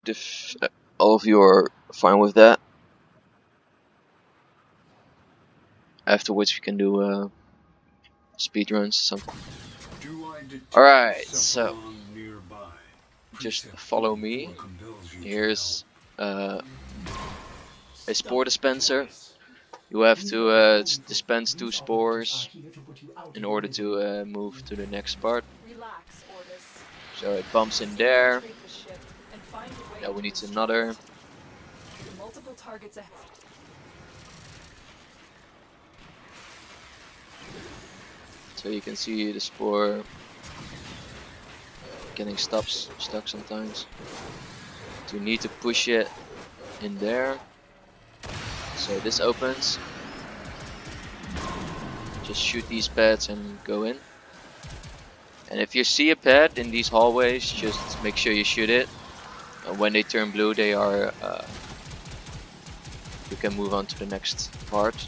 if all of you are fine with that. Afterwards we can do speed runs or something. Alright, so just follow me. Here's a spore dispenser. You have to dispense 2 spores in order to move to the next part. So it bumps in there. Now we need another. So you can see the spore getting stuck sometimes. So you need to push it in there. So this opens. Just shoot these pads and go in. And if you see a pad in these hallways, just make sure you shoot it. And when they turn blue, they are you can move on to the next part.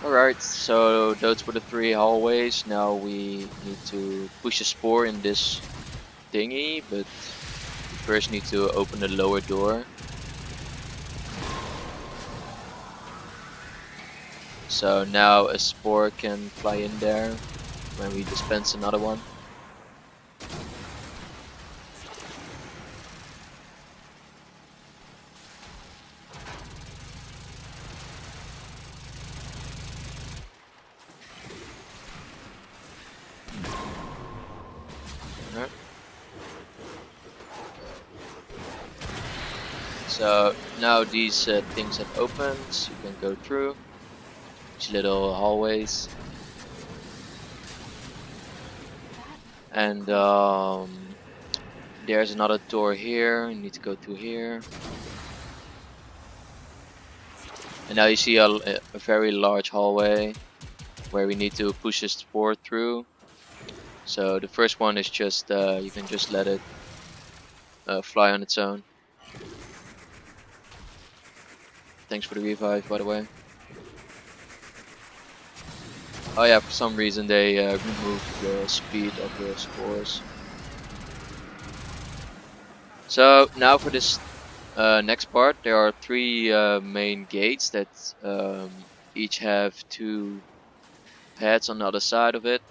Alright, so those were the 3 hallways. Now we need to push a spore in this thingy, but we first need to open the lower door. So now a spore can fly in there when we dispense another one. So now these things have opened, so you can go through these little hallways. And there's another door here, you need to go through here. And now you see a very large hallway where we need to push this spore through. So the first one is just, you can just let it fly on its own. Thanks for the revive, by the way. Oh yeah, for some reason they removed the speed of the spores. So now for this next part, there are 3 main gates that each have 2 pads on the other side of it.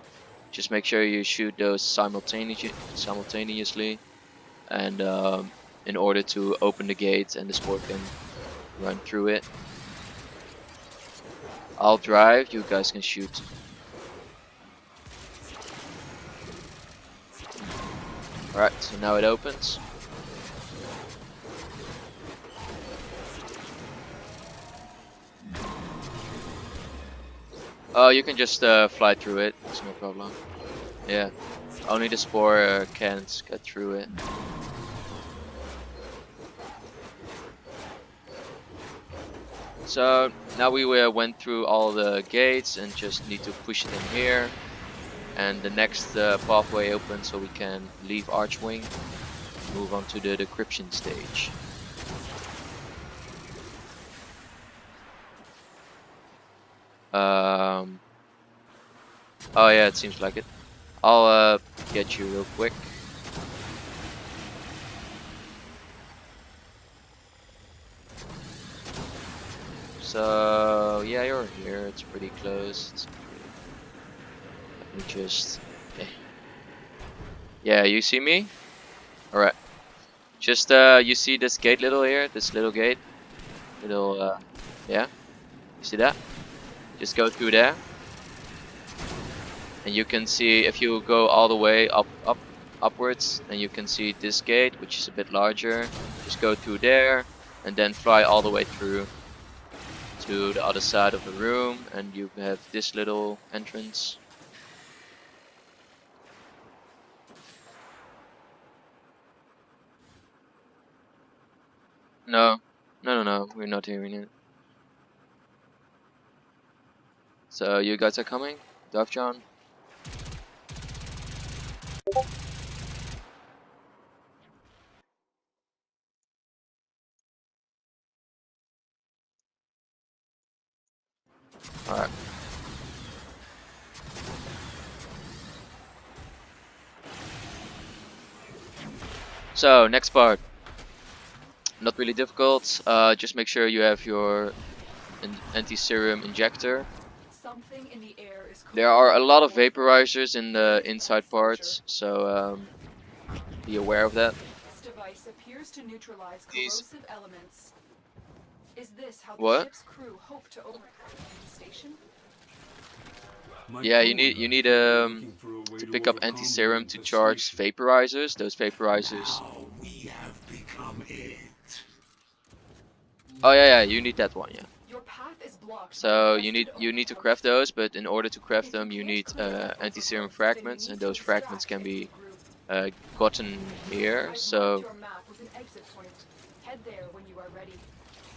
Just make sure you shoot those simultaneously, and in order to open the gate and the spore can run through it. I'll drive, you guys can shoot. Alright, so now it opens. Oh, you can just fly through it, it's no problem. Yeah, only the spore can't get through it. So now we went through all the gates and just need to push it in here. And the next pathway opens, so we can leave Archwing, move on to the decryption stage. Oh yeah, it seems like it. I'll get you real quick. So yeah, you're here. It's pretty close. Let me just. Yeah, you see me? All right. Just you see this gate little here? This little gate, little yeah. You see that? Just go through there, and you can see if you go all the way upwards, then you can see this gate, which is a bit larger. Just go through there, and then fly all the way through to the other side of the room, and you have this little entrance. No, we're not hearing it. So you guys are coming, Dove John? Alright. So, next part. Not really difficult. Just make sure you have your anti-serum injector. There are a lot of vaporizers in the inside parts, so be aware of that. This device appears to neutralize corrosive elements. Is this how the ship's crew hope to overcome the station? Yeah, you need to pick up anti-serum to charge vaporizers. Those vaporizers. We have become it. Oh yeah, you need that one, yeah. Your path is blocked. So you need to craft those, but in order to craft them, you need anti-serum fragments, and those fragments can be gotten here. So Head there when you are ready.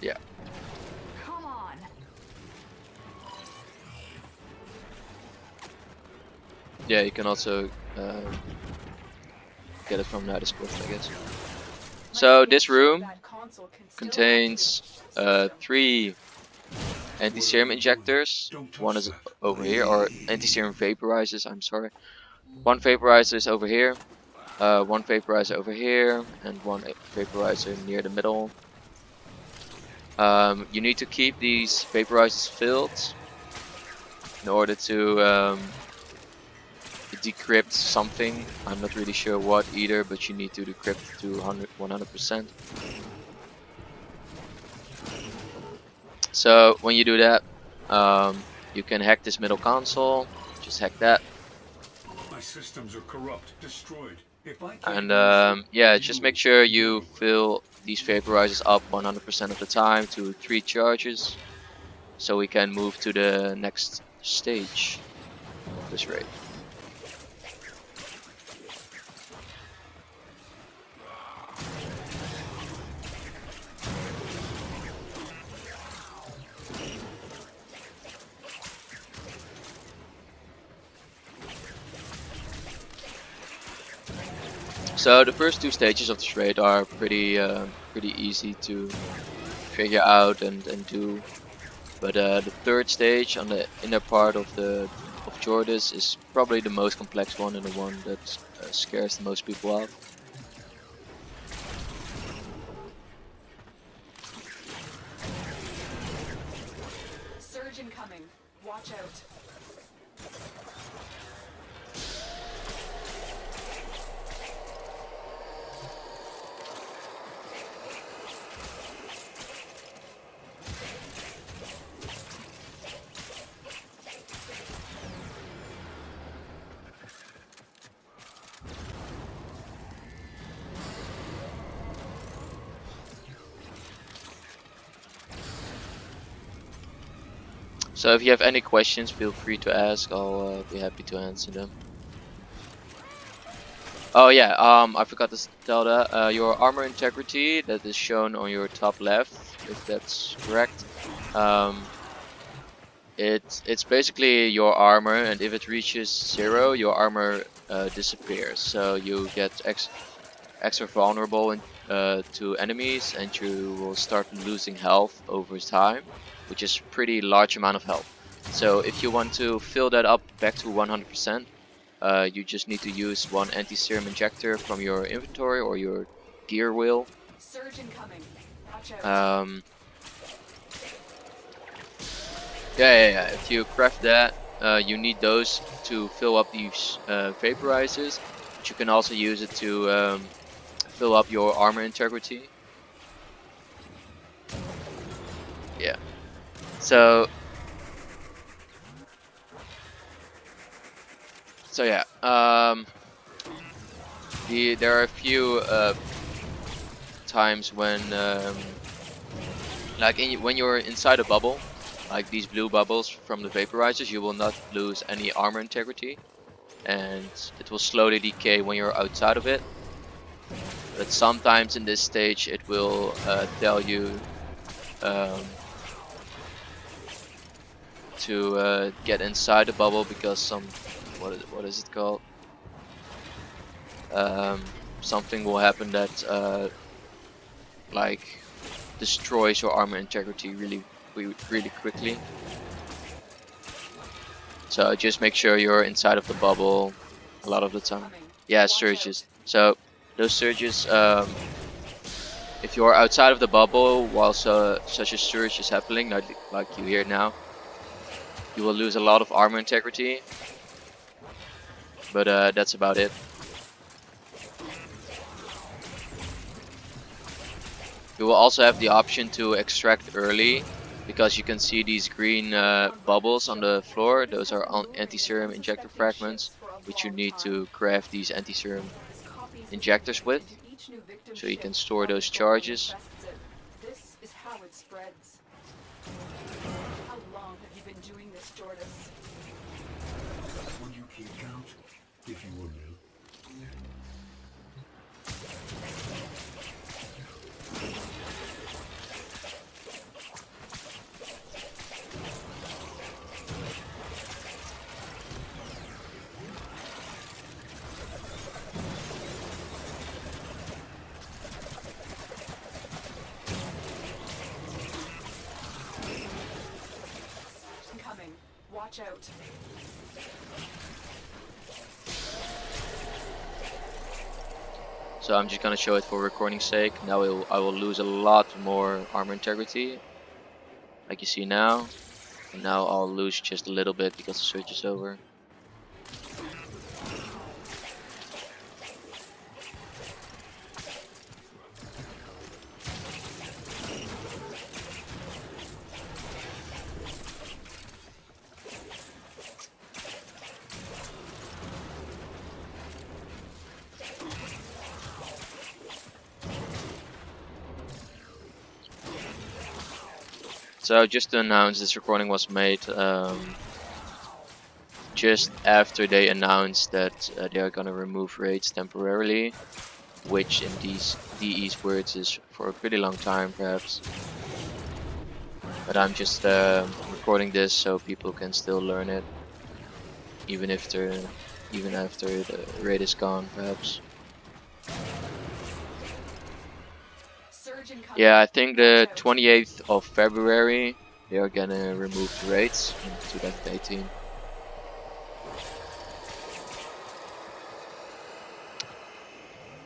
yeah. Come on. Yeah, you can also get it from that script, I guess. So this room contains 3 anti-serum injectors. One is over here, or anti-serum vaporizers, I'm sorry. 1 vaporizer is over here, 1 vaporizer over here, and 1 vaporizer near the middle. You need to keep these vaporizers filled in order to decrypt something. I'm not really sure what either, but you need to decrypt to 100%. So when you do that, you can hack this middle console. Just hack that. My systems are corrupt, destroyed. If I And yeah, just make sure you fill these vaporizers up 100% of the time to 3 charges, so we can move to the next stage of this raid. So the first 2 stages of this raid are pretty easy to figure out and do, but the 3rd stage on the inner part of Jordis is probably the most complex one and the one that scares the most people off. Surge incoming. Watch out. So if you have any questions, feel free to ask. I'll be happy to answer them. Oh yeah, I forgot to tell that. Your armor integrity that is shown on your top left, if that's correct. It's basically your armor, and if it reaches 0, your armor disappears. So you get extra vulnerable to enemies, and you will start losing health over time, which is a pretty large amount of health. So if you want to fill that up back to 100%, you just need to use 1 anti-serum injector from your inventory or your gear wheel. Surge incoming. Watch out. Yeah. If you craft that, you need those to fill up these vaporizers, but you can also use it to fill up your armor integrity. Yeah. So yeah. There are a few times when, when you're inside a bubble, like these blue bubbles from the vaporizers, you will not lose any armor integrity, and it will slowly decay when you're outside of it. But sometimes in this stage it will tell you to get inside the bubble because some what is it called? something will happen that like destroys your armor integrity really quickly. So just make sure you're inside of the bubble a lot of the time. Yeah, surges. So those surges, if you're outside of the bubble while such a surge is happening, like you hear now, you will lose a lot of armor integrity. But that's about it. You will also have the option to extract early, because you can see these green bubbles on the floor. Those are anti-serum injector fragments, which you need to craft these anti-serum injectors with, so you can store those charges. This is how it spreads. How long have you been doing this, Jordis? Would you keep count if you were new? Coming. Watch out. So I'm just gonna show it for recording's sake. Now I will lose a lot more armor integrity, like you see now. And now I'll lose just a little bit because the surge is over. So just to announce, this recording was made just after they announced that they are gonna remove raids temporarily, which in these DE's words is for a pretty long time perhaps. But I'm just recording this so people can still learn it, even after the raid is gone perhaps. Yeah, I think the 28th of February they are gonna remove the raids in 2018.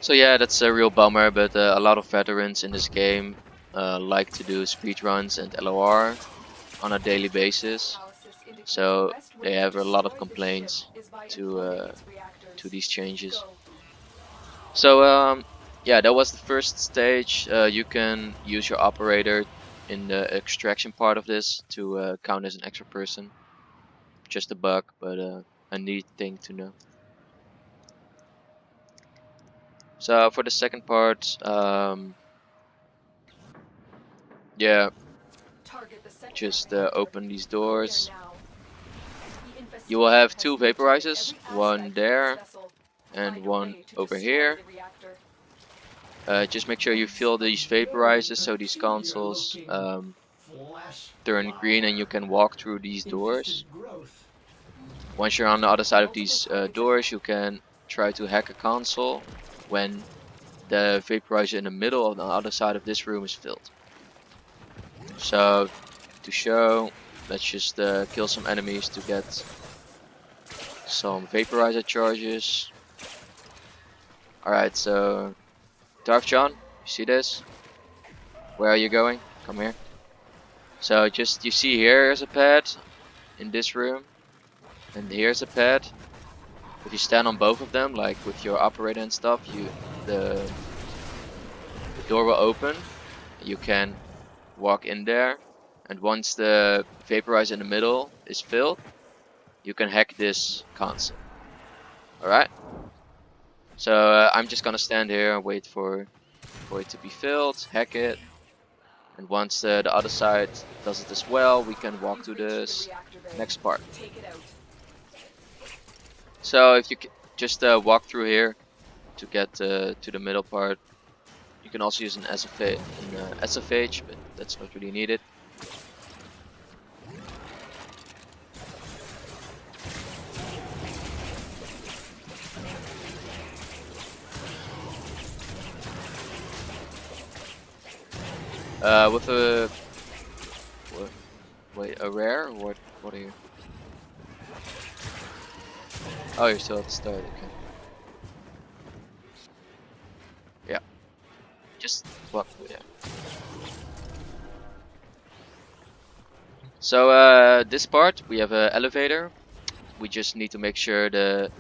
So yeah, that's a real bummer, but a lot of veterans in this game like to do speedruns and LOR on a daily basis. So they have a lot of complaints to these changes. So yeah, that was the first stage. You can use your operator in the extraction part of this to count as an extra person. Just a bug, but a neat thing to know. So for the second part, yeah, just open these doors. You will have two vaporizers, one there and one over here. Just make sure you fill these vaporizers so these consoles turn green and you can walk through these doors. Once you're on the other side of these doors, you can try to hack a console when the vaporizer in the middle of the other side of this room is filled. So to show, let's just kill some enemies to get some vaporizer charges. Alright, so Darth John, you see this? Where are you going? Come here. So just, you see here's a pad in this room, and here's a pad. If you stand on both of them, like with your operator and stuff, the door will open. You can walk in there, and once the vaporizer in the middle is filled, you can hack this console. Alright? So I'm just gonna stand here and wait for it to be filled, hack it, and once the other side does it as well, we can walk to this next part. So if you just walk through here to get to the middle part. You can also use an SFH, but that's not really needed. With a wait, a rare? What are you? Oh, you're still at the start. Okay. Yeah. Just what? Yeah. So this part we have an elevator. We just need to make sure the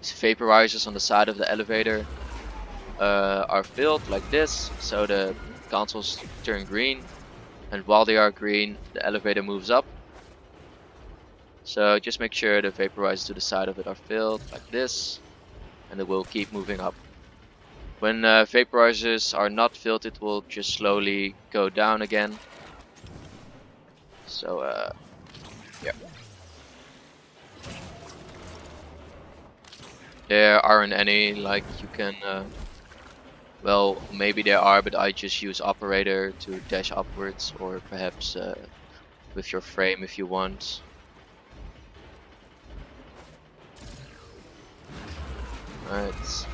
vaporizers on the side of the elevator are filled like this, so the consoles turn green, and while they are green, the elevator moves up. So just make sure the vaporizers to the side of it are filled like this, and it will keep moving up. When vaporizers are not filled, it will just slowly go down again. So yeah. There aren't any, like you can, well, maybe there are, but I just use operator to dash upwards, or perhaps with your frame if you want. Right.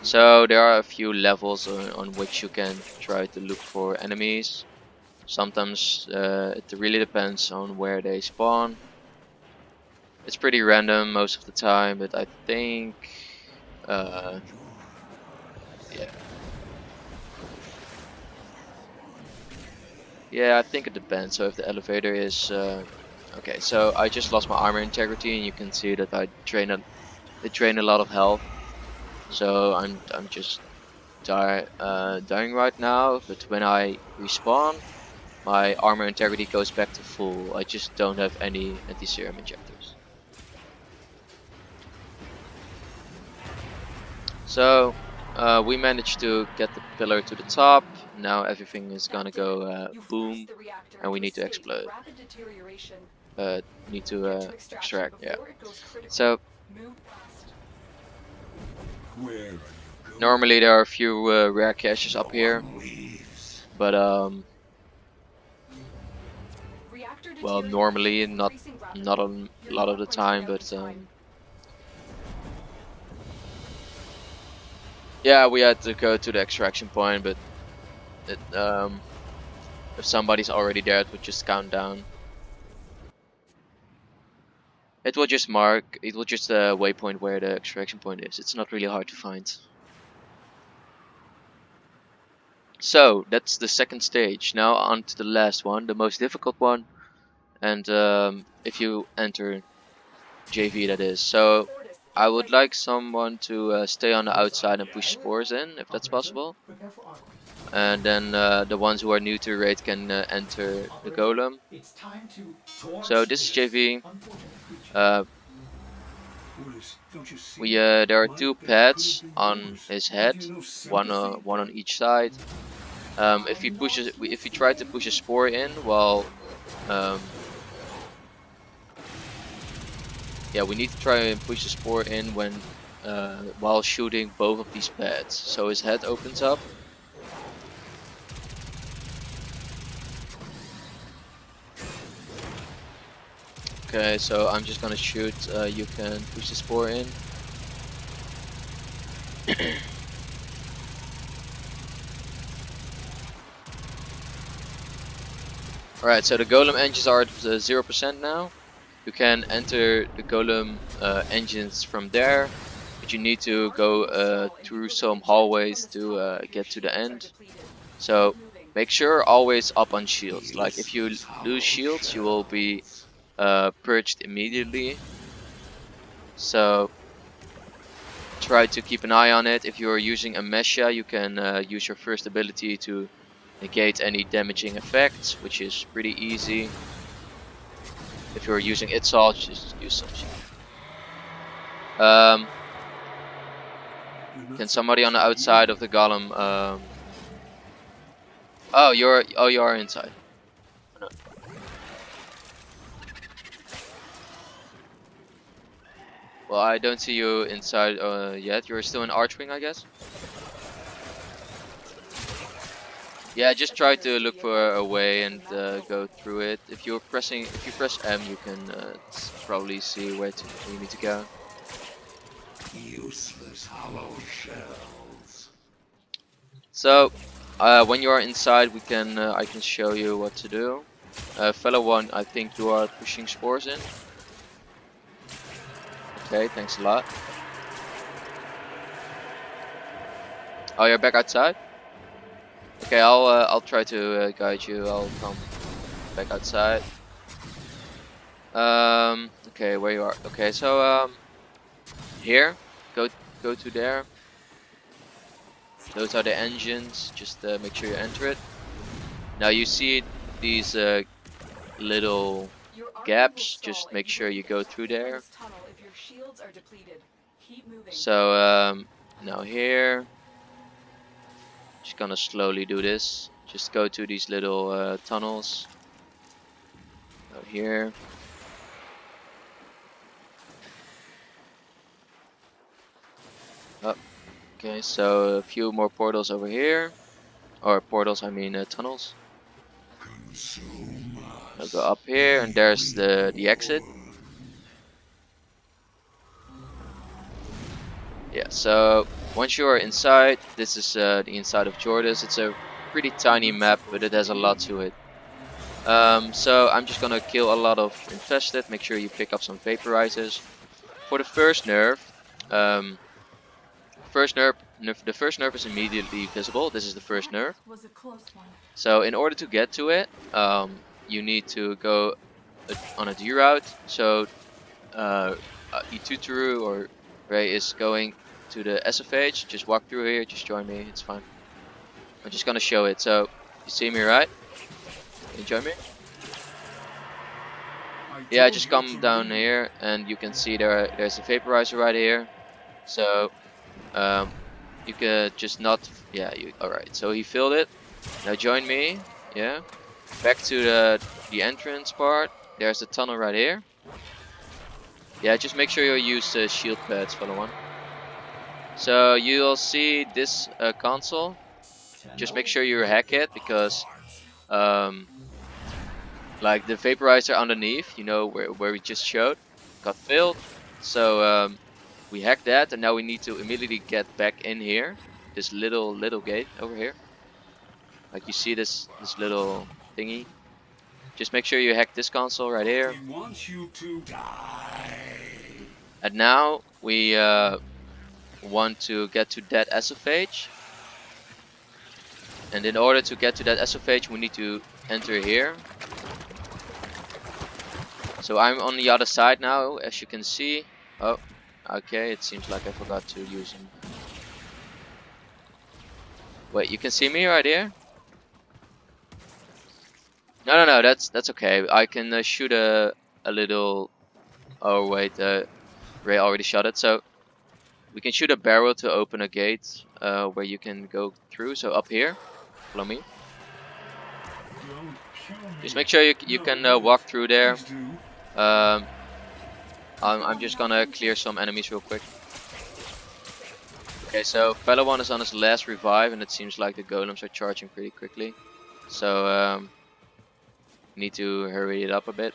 So there are a few levels on which you can try to look for enemies. Sometimes it really depends on where they spawn. It's pretty random most of the time, but I think yeah. Yeah, I think it depends. So if the elevator is okay, so I just lost my armor integrity, and you can see that I drain a lot of health. So I'm just dying right now. But when I respawn, my armor integrity goes back to full. I just don't have any anti-serum injectors. So we managed to get the pillar to the top. Now everything is gonna go boom, and we need to explode. Need to extract, yeah. So normally there are a few rare caches up here, but well, normally not a lot of the time, but yeah, we had to go to the extraction point, but it, if somebody's already there, it would just count down. It will just waypoint where the extraction point is. It's not really hard to find. So that's the second stage. Now on to the last one, the most difficult one. And if you enter JV, that is. So I would like someone to stay on the outside and push spores in, if that's possible. And then the ones who are new to raid can enter the golem. So this is JV. There are two pads on his head, one on each side. If he try to push a spore in while yeah, we need to try and push the spore in when while shooting both of these pads. So his head opens up. Okay, so I'm just gonna shoot. You can push the spore in. Alright, so the golem engines are at 0% now. You can enter the golem engines from there, but you need to go through some hallways to get to the end. So make sure always up on shields. Like if you lose shields, you will be purged immediately. So try to keep an eye on it. If you are using a Mesha, you can use your first ability to negate any damaging effects, which is pretty easy. If you're using Itzal, just use some shield. Can somebody on the outside of the golem? Oh, you are inside. No. Well, I don't see you inside yet. You're still in Archwing, I guess. Yeah, just try to look for a way and go through it. If you press M, you can probably see where you need to go. Useless hollow shells. So when you are inside, I can show you what to do. Fellow one, I think you are pushing spores in. Okay, thanks a lot. Oh, you're back outside? Okay, I'll try to guide you. I'll come back outside. Okay, where you are? Okay, so here, go to there. Those are the engines. Just make sure you enter it. Now you see these little gaps. Just make sure you go through there. So now here, just gonna slowly do this. Just go to these little tunnels. Go here. Oh, okay, so a few more portals over here. Or portals, I mean tunnels. I'll go up here, and there's the exit. Yeah, so once you are inside, this is the inside of Jordis. It's a pretty tiny map, but it has a lot to it. So I'm just gonna kill a lot of infested. Make sure you pick up some vaporizers. For the first nerf, the first nerf is immediately visible. This is the first nerf. So in order to get to it, you need to go on a D route. So Ituturu or Ray is going to the SFH. Just walk through here. Just join me. It's fine. I'm just gonna show it. So you see me, right? You join me? Yeah, just come down here, and you can see there's a vaporizer right here. So you could just not. Yeah. All right. So he filled it. Now join me. Yeah. Back to the entrance part. There's a tunnel right here. Yeah, just make sure you use shield pads, fellow one. So you'll see this console. Just make sure you hack it, because like the vaporizer underneath, you know, where we just showed, got filled. So we hacked that, and now we need to immediately get back in here. This little gate over here. Like you see this little thingy. Just make sure you hack this console right here. He wants you to die. And now we want to get to that SFH. And in order to get to that SFH, we need to enter here. So I'm on the other side now, as you can see. Oh, okay, it seems like I forgot to use him. Wait, you can see me right here? No, that's okay. I can shoot a little. Oh wait, Ray already shot it. So we can shoot a barrel to open a gate where you can go through. So up here, follow me. Just make sure you can walk through there. I'm just gonna clear some enemies real quick. Okay, so fellow one is on his last revive, and it seems like the golems are charging pretty quickly. So need to hurry it up a bit.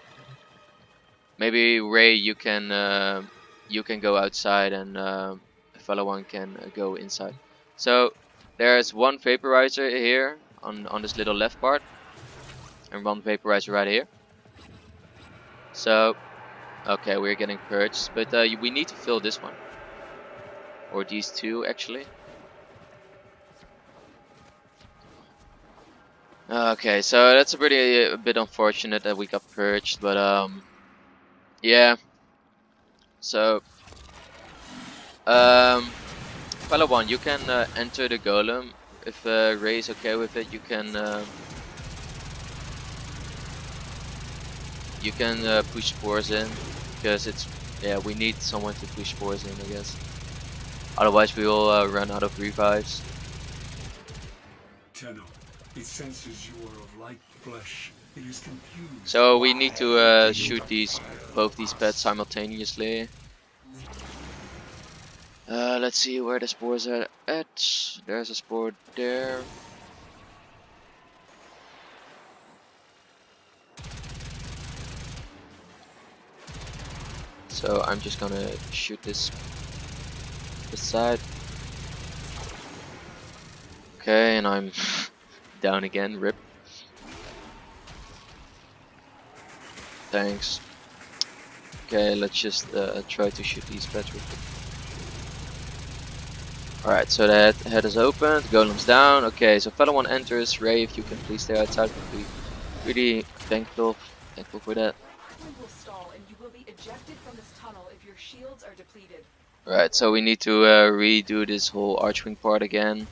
Maybe Ray, you can go outside, and fellow one can go inside. So there's one vaporizer here on this little left part, and one vaporizer right here. So okay, we're getting purged, but we need to fill this one, or these two actually. Okay, so that's a bit unfortunate that we got purged, but yeah. So fellow one, you can enter the golem if Ray is okay with it. You can push spores in, because we need someone to push spores in, I guess. Otherwise we will run out of revives. Tenno, it senses you are of like flesh. It is confused. So we need to shoot both these pets simultaneously. Let's see where the spores are at. There's a spore there. So I'm just gonna shoot this side. Okay, and I'm down again. Rip. Thanks. Okay, let's just try to shoot these bats real quick. Alright, so the head is opened, golem's down. Okay, so fellow one enters. Ray, if you can please stay outside, would be really thankful for that. Will stall and you will be ejected from this tunnel if your shields are depleted. Right, so we need to redo this whole archwing part again.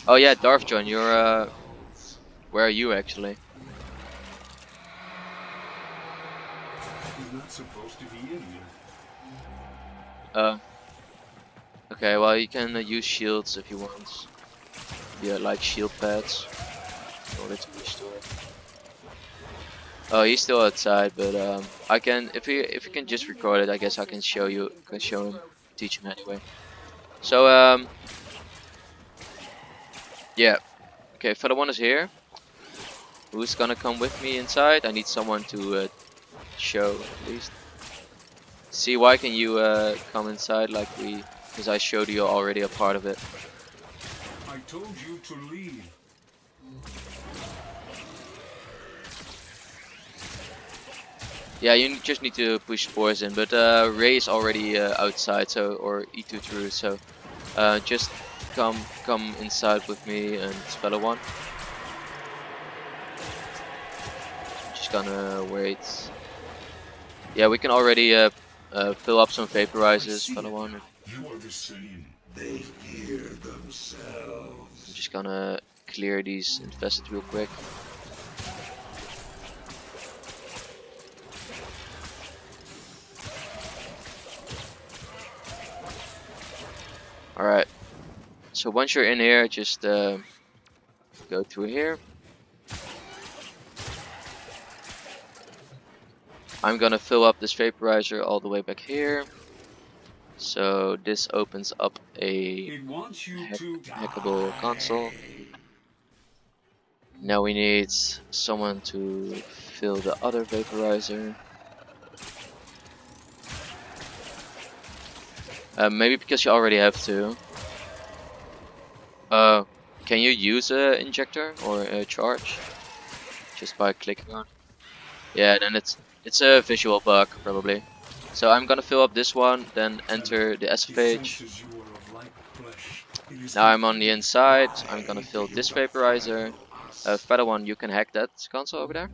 Oh yeah, Darth John, you're where are you actually? He's not supposed to be in here. Okay, well you can use shields if you want. Yeah, like shield pads in order to restore. Oh, he's still outside, but I can if you can just record it, I guess I can show him, teach him anyway. So yeah, okay, fellow one is here. Who's gonna come with me inside? I need someone to show at least. See, why can you come inside like because I showed you already a part of it. I told you to leave. Yeah, you just need to push spores in, but Ray is already outside, so or E2 through, so just come inside with me and fellow one. Just gonna wait. Yeah, we can already fill up some vaporizers, fellow one. You are the same. They fear themselves. I'm just gonna clear these infested real quick. Alright, so once you're in here, just go through here. I'm gonna fill up this vaporizer all the way back here. So this opens up a hackable console. Now we need someone to fill the other vaporizer. Maybe because you already have to. Can you use a injector or a charge just by clicking on? Yeah, then it's a visual bug probably. So I'm gonna fill up this one, then enter the SFH. Now I'm on the inside. I'm gonna fill this vaporizer. Feather one, you can hack that console over there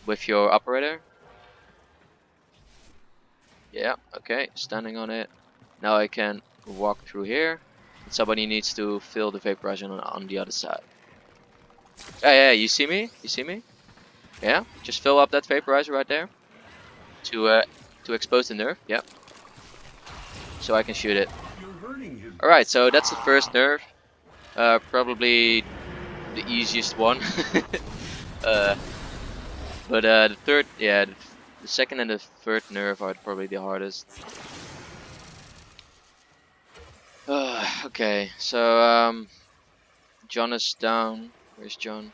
with your operator. Yeah, okay, standing on it. Now I can walk through here. Somebody needs to fill the vaporizer on the other side. Yeah, you see me? You see me? Yeah, just fill up that vaporizer right there to expose the nerve. Yeah, so I can shoot it. Alright, so that's the first nerve. Probably the easiest one. But the third, yeah, the second and the third nerve are probably the hardest. Okay, so John is down. Where's John?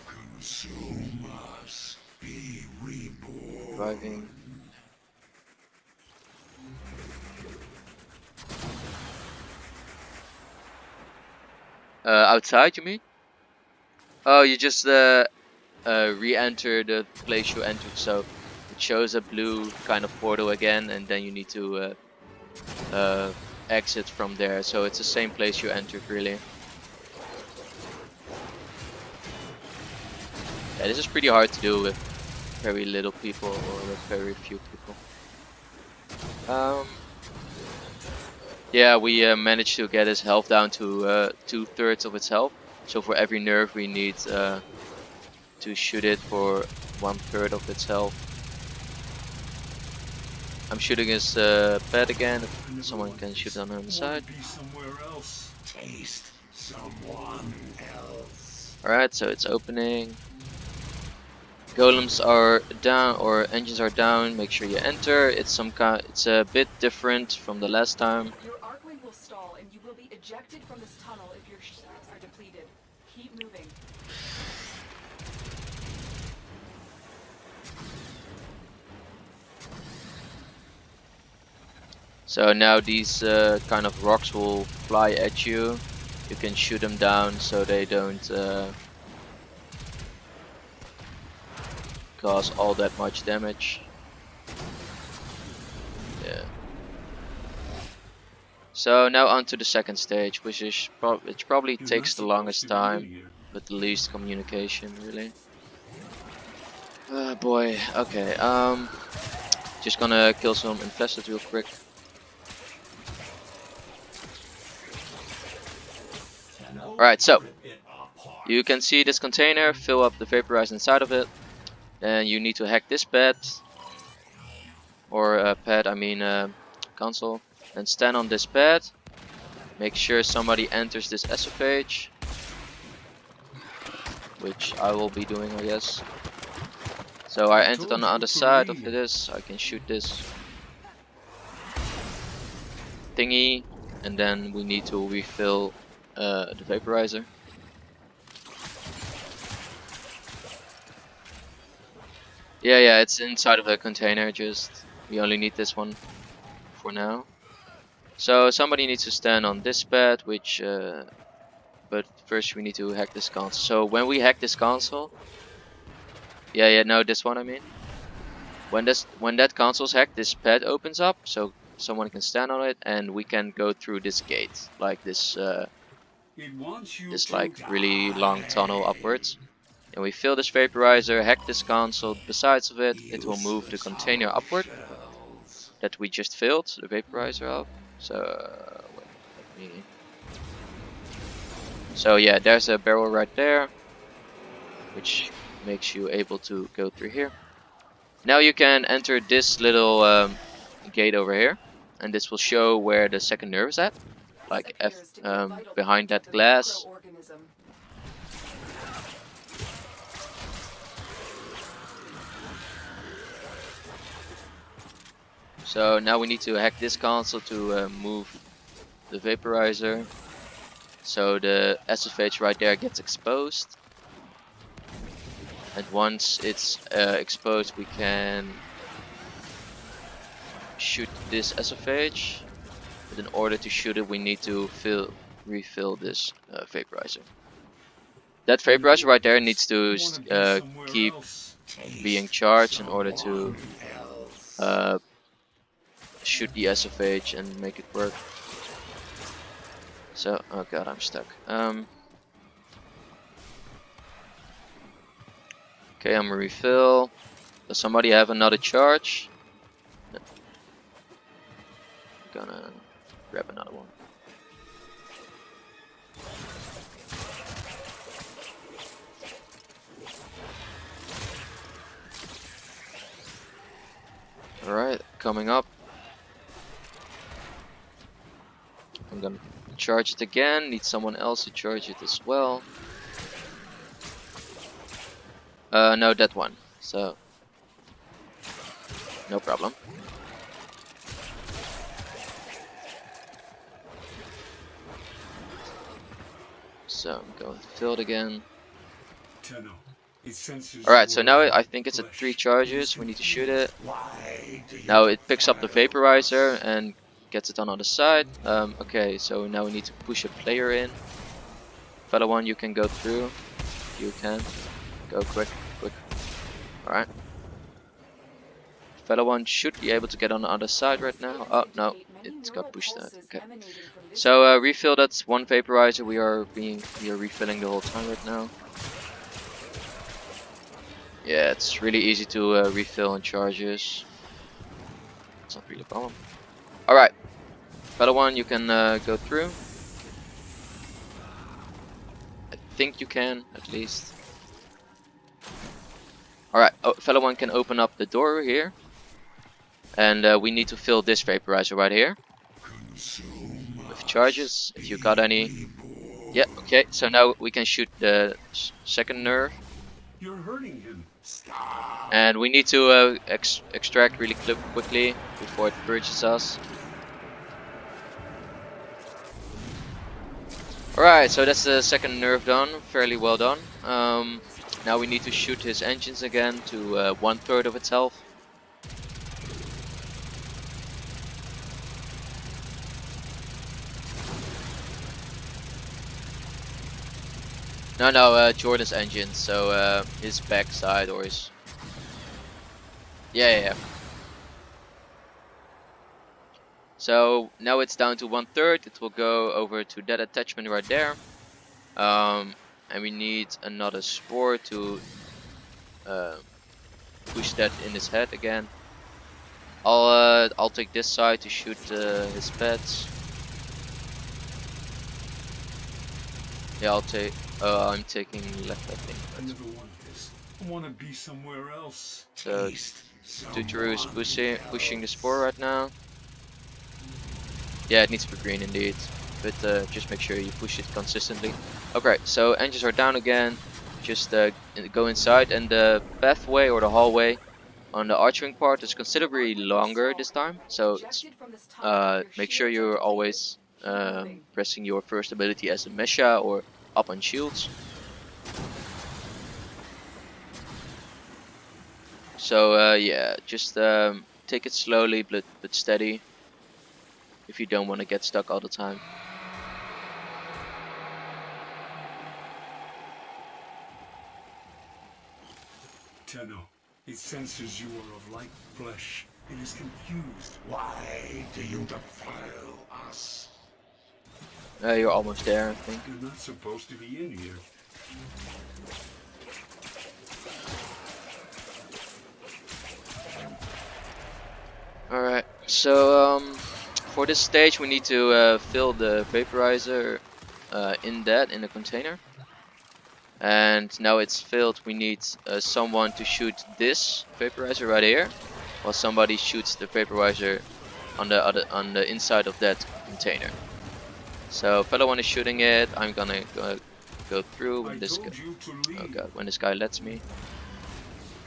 Consume us, be reborn. Driving. Outside, you mean? Oh, you just re-enter the place you entered, so it shows a blue kind of portal again, and then you need to exit from there. So it's the same place you entered, really. Yeah, this is pretty hard to do with very little people or with very few people. Yeah, we managed to get his health down to 2/3 of its health. So for every nerve we need to shoot it for 1/3 of its health. I'm shooting his pet again. If someone can shoot on the side. Taste someone else. Alright, so it's opening. Golems are down or engines are down. Make sure you enter. It's it's a bit different from the last time. Your arc ring will stall and you will be ejected from this tunnel if your shields are depleted. Keep moving. So now these kind of rocks will fly at you. You can shoot them down so they don't cause all that much damage. Yeah. So now on to the second stage, which is it probably takes the longest time, but the least communication really. Boy, okay. Just gonna kill some infested real quick. Alright, so you can see this container, fill up the vaporizer inside of it. Then you need to hack this pad, or pad, I mean console, and stand on this pad. Make sure somebody enters this SFH, which I will be doing, I guess. So I entered on the other side of this. I can shoot this thingy, and then we need to refill the vaporizer. Yeah, it's inside of the container. Just we only need this one for now. So somebody needs to stand on this pad, which but first we need to hack this console. So when we hack this console, no, this one I mean. When that console's hacked, this pad opens up, so someone can stand on it, and we can go through this gate, like this like really long tunnel upwards. And we fill this vaporizer, hack this console. Besides of it, it will move the container upward that we just filled the vaporizer of. So wait, let me. So yeah, there's a barrel right there, which makes you able to go through here. Now you can enter this little gate over here, and this will show where the second nerve is at, like behind that glass. So now we need to hack this console to move the vaporizer. So the SFH right there gets exposed. And once it's exposed, we can shoot this SFH. But in order to shoot it, we need to refill this vaporizer. That vaporizer right there needs to keep being charged in order to shoot the SFH and make it work. So, oh god, I'm stuck. Okay, I'm gonna refill. Does somebody have another charge? No. I'm gonna grab another one. Alright, coming up. I'm gonna charge it again. Need someone else to charge it as well. No, that one. So, no problem. So I'm going to fill it again. Alright, so now I think it's at 3 charges. We need to shoot it. Now it picks up the vaporizer and gets it on the other side. Okay, so now we need to push a player in. Fellow one, you can go through. You can. Go quick. Alright. Fellow one should be able to get on the other side right now. Oh no, it's got pushed out. Okay. So refill that one vaporizer. We are refilling the whole time right now. Yeah, it's really easy to refill in charges. It's not really a problem. Alright. Fellow one, you can go through. I think you can, at least. Alright, fellow one can open up the door here. And we need to fill this vaporizer right here. With charges, if you got any. Yeah, okay, so now we can shoot the second nerve. You're hurting him. And we need to extract really quickly before it purges us. Alright, so that's the second nerf done, fairly well done. Now we need to shoot his engines again to 1/3 of its health. No, Jordan's engine, so his backside or his... Yeah. So now it's down to 1/3, it will go over to that attachment right there. And we need another spore to push that in his head again. I'll take this side to shoot his pets. Yeah, I'm taking left, I think. I never wanted this. I want to be somewhere else. So Tutoru is pushing the spore right now. Yeah, it needs to be green indeed, but just make sure you push it consistently. Okay, so engines are down again. Just go inside, and the pathway or the hallway on the archering part is considerably longer this time. So make sure you're always pressing your first ability as a Mesha or up on shields. So yeah, just take it slowly but steady if you don't want to get stuck all the time. Tenno, it senses you are of like flesh. It is confused. Why do you defile us? You're almost there, I think. You're not supposed to be in here. Alright, so for this stage we need to fill the vaporizer in the container. And now it's filled, we need someone to shoot this vaporizer right here, while somebody shoots the vaporizer on the inside of that container. So fellow one is shooting it. I'm gonna go through when this guy, oh god, when this guy lets me.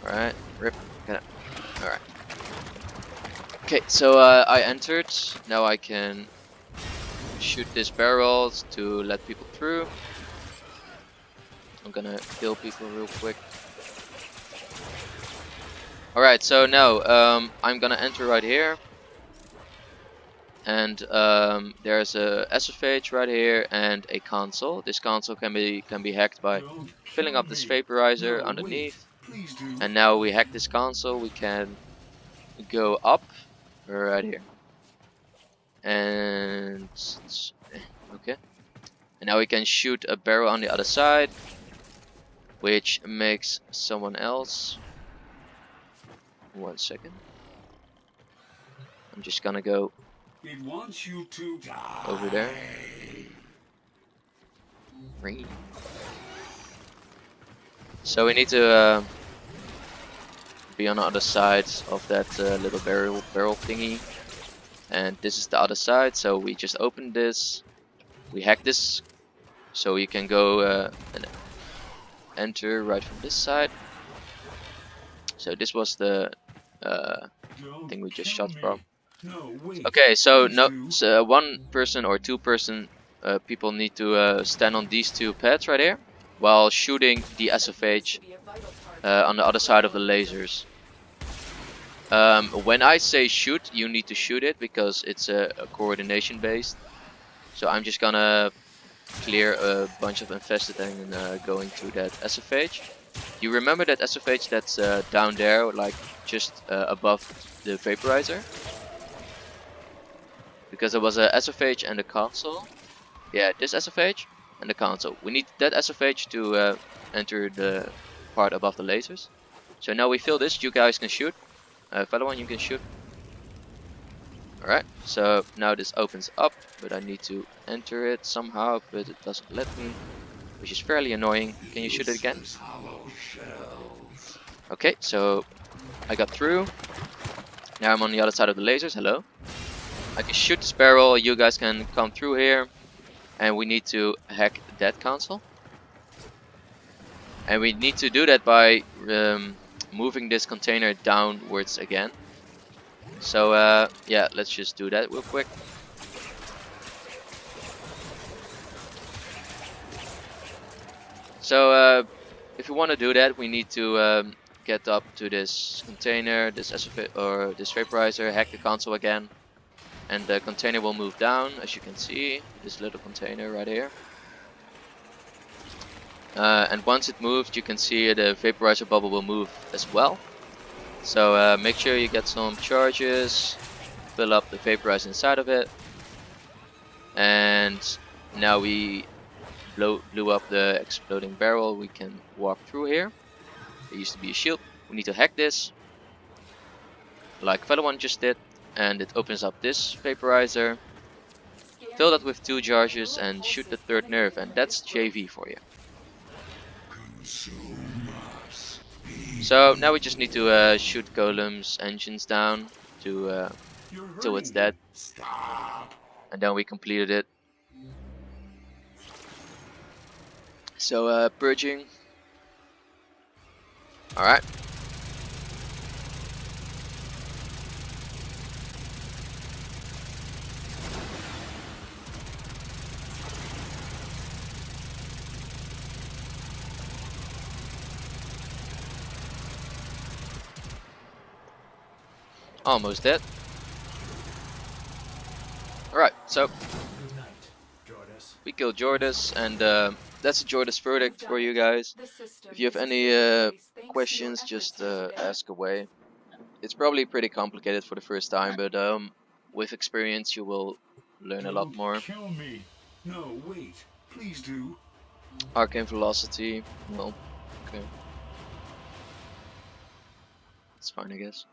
Alright, rip. Alright. Okay, so I entered. Now I can shoot this barrel to let people through. I'm gonna kill people real quick. Alright, so now I'm gonna enter right here. And there's a SFH right here and a console. This console can be hacked by filling up this vaporizer underneath. And now we hack this console, we can go up right here. And okay. And now we can shoot a barrel on the other side, which makes someone else. 1 second. I'm just gonna go over there. Green. So we need to be on the other side of that little barrel thingy. And this is the other side, so we just open this. We hack this, so you can go and enter right from this side. So this was the thing we just shot from. Okay, so one person or two people need to stand on these two pads right here while shooting the SFH on the other side of the lasers. When I say shoot, you need to shoot it because it's a coordination based. So I'm just gonna clear a bunch of infested and go into that SFH. You remember that SFH that's down there, like just above the vaporizer? Because there was a SFH and a console. Yeah, this SFH and the console. We need that SFH to enter the part above the lasers. So now we fill this, you guys can shoot. Fellow one, you can shoot. Alright, so now this opens up, but I need to enter it somehow, but it doesn't let me, which is fairly annoying. Can you shoot it again? Okay, so I got through. Now I'm on the other side of the lasers. Hello. I can shoot this barrel, you guys can come through here, and we need to hack that console. And we need to do that by moving this container downwards again. So yeah, let's just do that real quick. So if we want to do that, we need to get up to this container, this this vaporizer, hack the console again, and the container will move down, as you can see, this little container right here. And once it moves, you can see the vaporizer bubble will move as well. So make sure you get some charges, fill up the vaporizer inside of it, and now we blew up the exploding barrel. We can walk through here. There used to be a shield. We need to hack this, like fellow one just did, and it opens up this vaporizer. Fill that with 2 charges and shoot the 3rd nerve, and that's JV for you. So now we just need to shoot Golem's engines down to till it's dead, and then we completed it. So purging. All right. Almost dead. Alright, so we killed Jordis, and that's a Jordis verdict for you guys. If you have any questions, just ask away. It's probably pretty complicated for the first time, but with experience you will learn a lot more. Kill me. No, wait. Please do. Arcane velocity, well, okay. It's fine, I guess.